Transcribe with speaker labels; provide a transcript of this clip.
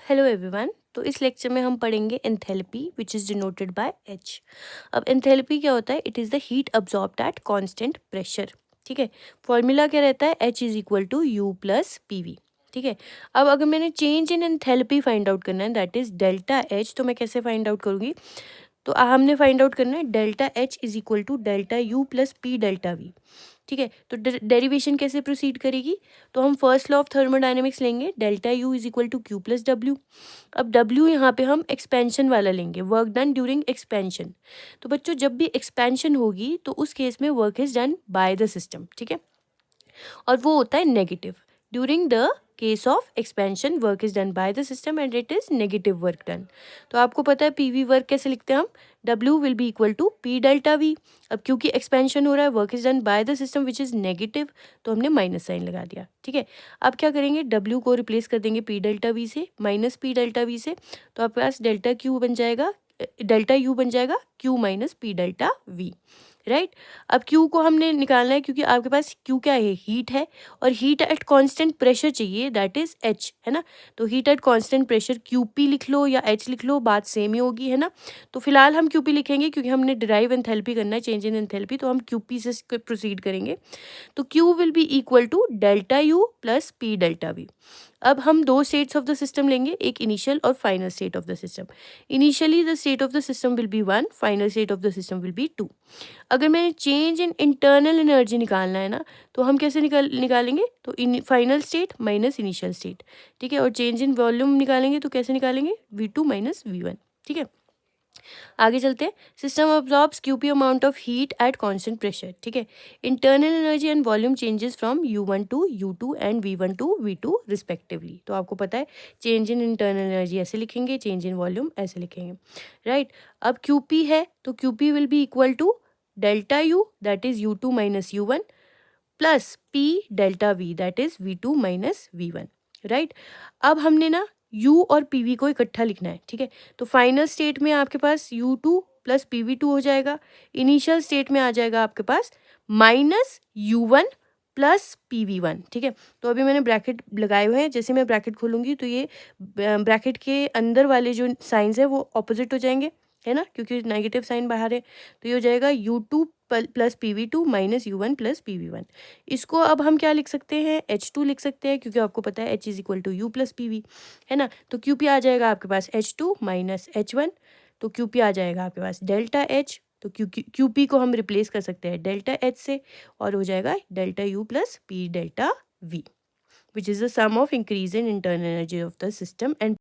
Speaker 1: Hello everyone. तो इस lecture में हम पढ़ेंगे enthalpy which is denoted by H. अब एंथैल्पी क्या होता है? It is the heat absorbed at constant pressure. ठीक है। फॉर्मूला क्या रहता है? H is equal to U plus P V. ठीक है। अब अगर मैंने change in enthalpy find out करना है दैट इज डेल्टा एच, तो मैं कैसे फाइंड आउट करूँगी? तो हमने फाइंड आउट करना है delta H is equal to delta U plus P delta V. ठीक है। तो डेरिवेशन कैसे प्रोसीड करेगी? तो हम फर्स्ट लॉ ऑफ थर्मोडायनेमिक्स लेंगे, delta U is equal to Q plus W. अब डब्ल्यू यहाँ पे हम एक्सपेंशन वाला लेंगे, वर्क डन ड्यूरिंग एक्सपेंशन। तो बच्चों जब भी एक्सपेंशन होगी तो उस केस में work is done by the system. ठीक है। और वो होता है negative. During the case of expansion work is done by the system and it is negative work done. तो आपको पता है पी वी वर्क कैसे लिखते हैं हम? W will be equal to P delta V. अब क्योंकि एक्सपेंशन हो रहा है, work is done by the system which is negative, तो हमने माइनस साइन लगा दिया। ठीक है। अब क्या करेंगे? डब्ल्यू को रिप्लेस कर देंगे पी डेल्टा वी से, माइनस पी डेल्टा वी से। तो आपके पास डेल्टा क्यू बन जाएगा, डेल्टा यू बन जाएगा Q minus P delta we. Right. अब क्यू को हमने निकालना है क्योंकि आपके पास क्यू क्या है? हीट है, और हीट एट कांस्टेंट प्रेशर चाहिए, दैट इज एच, है ना। तो heat at constant pressure Q P लिख लो या एच लिख लो, बात सेम ही होगी, है ना। तो फिलहाल हम क्यू पी लिखेंगे क्योंकि हमने डिराइव एंथैल्पी करना है, चेंज इन एंथैल्पी, तो हम क्यू पी से प्रोसीड करेंगे। तो Q will be equal to delta U plus P delta V. अब हम दो स्टेट्स ऑफ द सिस्टम लेंगे, एक इनिशियल और final state of the system. Initially the state of the system will be 1, final state of the system will be 2। अगर मैंने change इन internal energy निकालना है ना, तो हम कैसे निकालेंगे? तो final state minus initial state. ठीक है। और चेंज इन वॉल्यूम निकालेंगे तो कैसे निकालेंगे? V2 minus V1। ठीक है। आगे चलते हैं। System absorbs Q P amount of heat at constant pressure. ठीक है। Internal energy and volume changes from U1 to U2 and V1 to V2 respectively. तो आपको पता है चेंज इन इंटरनल एनर्जी ऐसे लिखेंगे, चेंज इन वॉल्यूम ऐसे लिखेंगे। राइट। अब क्यूपी है तो Q P will be equal to delta U that is U2 minus U1 plus P delta V that is V2 minus V1। Right. अब हमने ना U और PV को इकट्ठा लिखना है। ठीक है। तो फाइनल स्टेट में आपके पास U2 प्लस PV2 हो जाएगा, इनिशियल स्टेट में आ जाएगा आपके पास माइनस U1 प्लस PV1। ठीक है। तो अभी मैंने ब्रैकेट लगाए हुए हैं, जैसे मैं ब्रैकेट खोलूंगी तो ये ब्रैकेट के अंदर वाले जो साइंस है वो ऑपोजिट हो जाएंगे, है ना, क्योंकि नेगेटिव साइन बाहर है। तो ये हो जाएगा U2 plus PV2 minus U1 plus PV1। इसको अब हम क्या लिख सकते हैं? H2 लिख सकते हैं, क्योंकि आपको पता है H is equal to U plus PV, है ना। तो QP आ जाएगा आपके पास H2 माइनस H1। तो QP आ जाएगा आपके पास डेल्टा H। तो QP को हम रिप्लेस कर सकते हैं डेल्टा H से, और हो जाएगा delta U plus P delta V, which is the sum of increase in internal energy of the system and